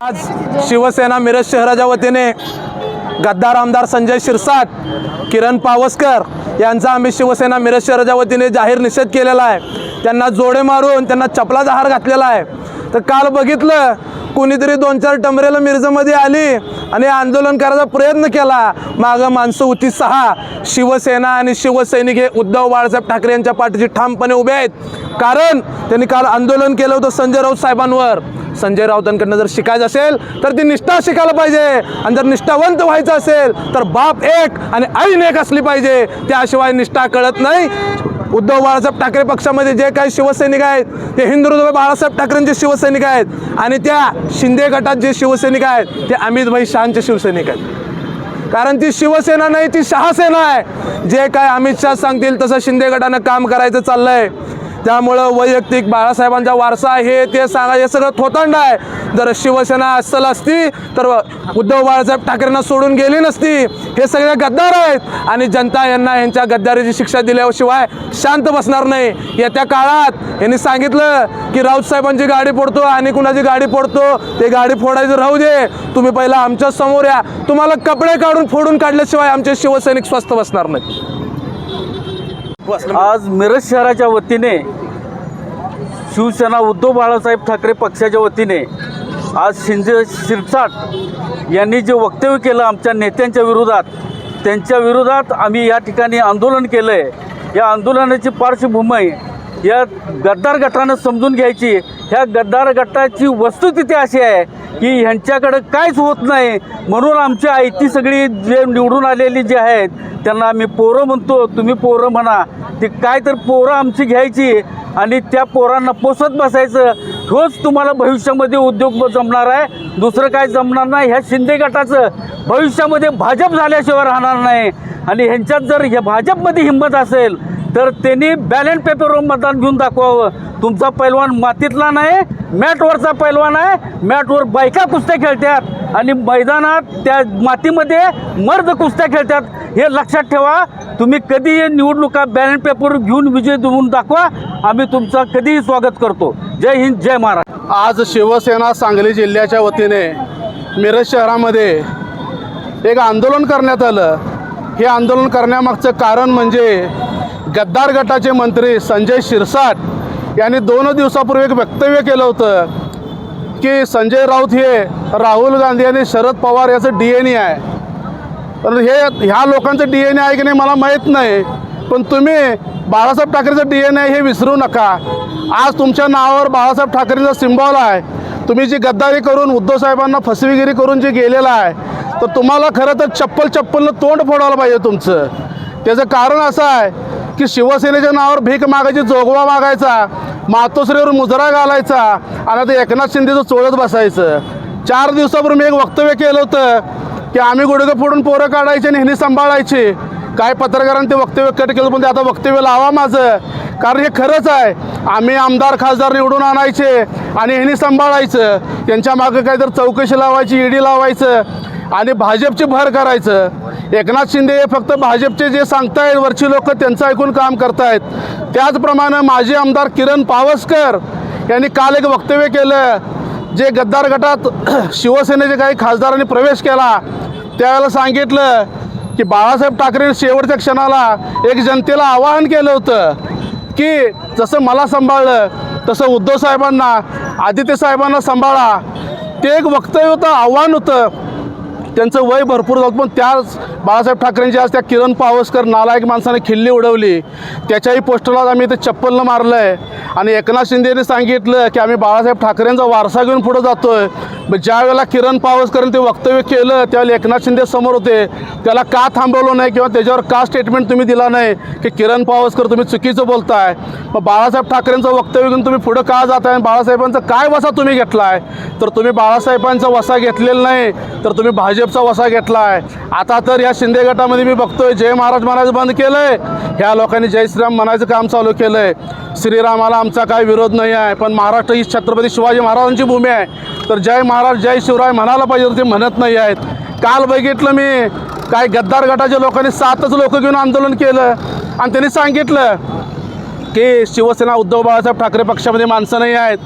आज शिवसेना मिरज शहराच्या वतीने गद्दार आमदार संजय शिरसाट, किरण पावसकर यांचा आम्ही शिवसेना मिरज शहराच्या वतीने जाहीर निषेध केलेला आहे। त्यांना जोडे मारून त्यांना चपलाचा हार घातलेला आहे। तर काल बघितलं कोणीतरी 2-4 टमरेला मिरजमध्ये आली आणि आंदोलन करायचा प्रयत्न केला। मागं माणसं होती 6। शिवसेना आणि शिवसैनिक हे उद्धव बाळासाहेब ठाकरे यांच्या पाठीशी ठामपणे उभे आहेत। कारण त्यांनी काल आंदोलन केलं होतं संजय राऊत साहेबांवर। संजय राऊतांकडनं जर शिकायचं असेल तर ती निष्ठा शिकायला पाहिजे, आणि जर निष्ठावंत व्हायचं असेल तर बाप एक आणि आईन एक असली पाहिजे। त्याशिवाय निष्ठा कळत नाही। उद्धव बाळासाहेब ठाकरे पक्षामध्ये जे काही शिवसैनिक आहेत ते हिंदुत्व बाळासाहेब ठाकरेंचे शिवसैनिक आहेत, आणि त्या शिंदे गटात जे शिवसैनिक आहेत ते अमित शहांचे शिवसैनिक आहेत। कारण ती शिवसेना नाही, ती शहासेना आहे। जे काय अमित शहा सांगतील तसं शिंदे गटानं काम करायचं चाललंय। त्यामुळं वैयक्तिक बाळासाहेबांचा वारसा हे ते सांगा हे सगळं थोतांड आहे। जर शिवसेना अस्सल असती तर उद्धव बाळासाहेब ठाकरेंना सोडून गेली नसती। हे सगळे गद्दार आहेत आणि जनता यांना यांच्या गद्दारीची शिक्षा दिल्याशिवाय शांत बसणार नाही। येत्या काळात यांनी सांगितलं की राऊत साहेबांची गाडी फोडतो आणि कुणाची गाडी फोडतो ते गाडी फोडायचं राहू दे, तुम्ही पहिला आमच्या समोर या। तुम्हाला कपडे काढून फोडून काढल्याशिवाय आमचे शिवसैनिक स्वस्थ बसणार नाही। आज मिरज शहराच्या वतीने शिवसेना उद्धव बाळासाहेब ठाकरे पक्षाच्या वतीने आज संजय शिरसाट यांनी जे वक्तव्य केलं आमच्या नेत्यांच्या विरोधात, त्यांच्या विरोधात आम्ही या ठिकाणी आंदोलन केलं आहे। या आंदोलनाची पार्श्वभूमी या गद्दार गटानं समजून घ्यायची। ह्या गद्दार गटाची वस्तुस्थिती अशी आहे की ह्यांच्याकडं काहीच होत नाही, म्हणून आमची आयती सगळी जे निवडून आलेली जे आहेत त्यांना आम्ही पोरं म्हणतो, तुम्ही पोरं म्हणा। ती काय तर पोरं आमची घ्यायची आणि त्या पोरांना पोसत बसायचं। हेच तुम्हाला भविष्यामध्ये उद्योग जमणार आहे, दुसरं काय जमणार नाही। ह्या शिंदे गटाचं भविष्यामध्ये भाजप झाल्याशिवाय राहणार नाही। आणि ह्यांच्यात जर ह्या भाजपमध्ये हिंमत असेल तर त्यांनी बॅलेट पेपरवर मतदान घेऊन दाखवावं। तुमचा पैलवान मातीतला नाही, मॅटवरचा पैलवान आहे। मॅटवर बायका कुस्त्या खेळतात आणि मैदानात त्या मातीमध्ये मर्द कुस्त्या खेळतात। हे लक्षात ठेवा। तुम्ही कधीही निवडणुका बॅलेट पेपर घेऊन विजय देऊन दाखवा, आम्ही तुमचं कधीही स्वागत करतो। जय हिंद, जय महाराष्ट्र। आज शिवसेना सांगली जिल्ह्याच्या वतीने मिरज शहरामध्ये एक आंदोलन करण्यात आलं। हे आंदोलन करण्यामागचं कारण म्हणजे गद्दार गटाचे मंत्री संजय शिरसाट यांनी 2 दिवसापूर्वी एक वक्तव्य केलं होतं की संजय राऊत हे राहुल गांधी आणि शरद पवार याचं DNA आहे। तर ह्या लोकांचं DNA आहे की नाही मला माहीत नाही, पण तुम्ही बाळासाहेब ठाकरेचं DNA आहे हे विसरू नका। आज तुमच्या नावावर बाळासाहेब ठाकरेंचा सिम्बॉल आहे। तुम्ही जी गद्दारी करून उद्धव साहेबांना फसवेगिरी करून जे गेलेला आहे, तर तुम्हाला खरं तर चप्पलनं तोंड फोडायला पाहिजे तुमचं। त्याचं कारण असं आहे की शिवसेनेच्या नावावर भीक मागायची, जोगवा मागायचा, मातोश्रीवर मुजरा घालायचा आणि आता एकनाथ शिंदेचं चोळत बसायचं। 4 दिवसापूर्वी मी एक वक्तव्य केलं होतं की आम्ही गुडघे फोडून पोरं काढायचे आणि ह्यांनी सांभाळायचे। काय पत्रकारांनी ते वक्तव्य कट केलं, पण ते आता वक्तव्य लावा माझं, कारण हे खरंच आहे। आम्ही आमदार खासदार निवडून आणायचे आणि ह्यांनी सांभाळायचं, त्यांच्या मागं काहीतरी चौकशी लावायची, ED लावायचं आणि भाजपची भर करायचं। एकनाथ शिंदे हे फक्त भाजपचे जे सांगतायत वरची लोक त्यांचं ऐकून काम करतायत। त्याचप्रमाणे माजी आमदार किरण पावसकर यांनी काल एक वक्तव्य केलं, जे गद्दार गटात शिवसेनेचे काही खासदारांनी प्रवेश केला त्यावेळेला सांगितलं की बाळासाहेब ठाकरे शेवटच्या क्षणाला एक जनतेला आवाहन केलं होतं की जसं मला सांभाळलं तसं उद्धव साहेबांना, आदित्य साहेबांना सांभाळा। ते एक वक्तव्य होतं, आव्हान होतं। त्यांचं वय भरपूर झालं, पण त्याच बाळासाहेब ठाकरेंची आज त्या किरण पावसकर नालायक माणसाने खिल्ली उडवली. त्याच्याही पोस्टरला आम्ही इथे चप्पलनं मारलं आहे. आणि एकनाथ शिंदेने सांगितलं की आम्ही बाळासाहेब ठाकरेंचा वारसा घेऊन पुढं जातो आहे. मग ज्या वेळेला किरण पावसकरने ते वक्तव्य केलं त्यावेळेला एकनाथ शिंदे समोर होते. त्याला का थांबवलं नाही किंवा त्याच्यावर का स्टेटमेंट तुम्ही दिला नाही की किरण पावसकर तुम्ही चुकीचं बोलताय. मग बाळासाहेब ठाकरेंचं वक्तव्य घेऊन तुम्ही पुढं का जात आहे. बाळासाहेबांचा काय वसा तुम्ही घेतला आहे. तर तुम्ही बाळासाहेबांचा वसा घेतलेला नाही, तर तुम्ही भाजपचा वसा घेतला आहे. आता तर ह्या शिंदे गटामध्ये मी बघतोय जय महाराज म्हणायचं बंद केलं आहे. ह्या लोकांनी जय श्रीराम म्हणायचं काम चालू केलं आहे. श्रीरामाला आमचा काही विरोध नाही आहे, पण महाराष्ट्र ही छत्रपती शिवाजी महाराजांची भूमी आहे. तर जय महाराज जय शिवराय म्हणायला पाहिजे तर ते म्हणत नाही आहेत. काल बघितलं मी काय गद्दार गटाच्या लोकांनी 7 लोक घेऊन आंदोलन केलं आणि त्यांनी सांगितलं की शिवसेना उद्धव बाळासाहेब ठाकरे पक्षामध्ये माणसं नाही आहेत.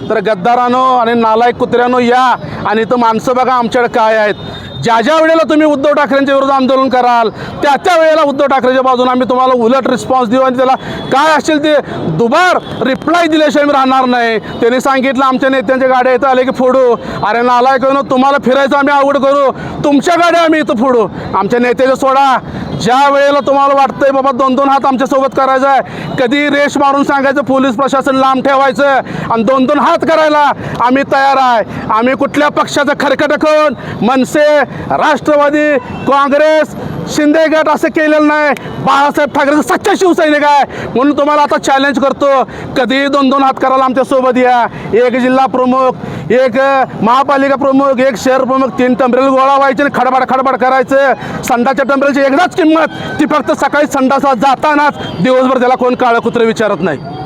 तर गद्दारानो आणि नालायक कुत्र्यानो या आणि इथं माणसं बघा आमच्याकडे काय आहेत. ज्या वेळेला तुम्ही उद्धव ठाकरेंच्या विरोधात आंदोलन कराल त्या वेळेला उद्धव ठाकरेच्या बाजूने आम्ही तुम्हाला उलट रिस्पॉन्स देऊ आणि त्याला काय असेल ते दुबार रिप्लाय दिल्याशिवाय मी राहणार नाही. त्यांनी सांगितलं आमच्या नेत्यांच्या गाड्या इथं आले की फोडू. अरे नालायकांनो, तुम्हाला फिरायचं आम्ही अवघड करू, तुमच्या गाड्या आम्ही इथं फोडू. आमच्या नेत्याचं सोडा. ज्या वेळेला तुम्हाला वाटतंय बाबा 2-2 हात आमच्यासोबत करायचा आहे, कधी रेष मारून सांगायचं पोलीस प्रशासन लांब ठेवायचं आणि 2-2 हात करायला आम्ही तयार आहे. आम्ही कुठल्या पक्षाचं खरकट करून मनसे, राष्ट्रवादी, काँग्रेस, शिंदे गट असं केलेलं नाही. बाळासाहेब ठाकरेचं सच्चा शिवसैनिक आहे. म्हणून तुम्हाला आता चॅलेंज करतो, कधीही 2-2 हात करायला आमच्यासोबत या. एक जिल्हा प्रमुख, एक महापालिका प्रमुख, एक शहर प्रमुख, 3 टंबरेल गोळा व्हायचे आणि खडबड करायचं. संडाच्या टंबरेलची एकदाच किंमत, ती फक्त सकाळी संडासला जातानाच. दिवसभर त्याला कोण काळं कुत्रं विचारत नाही.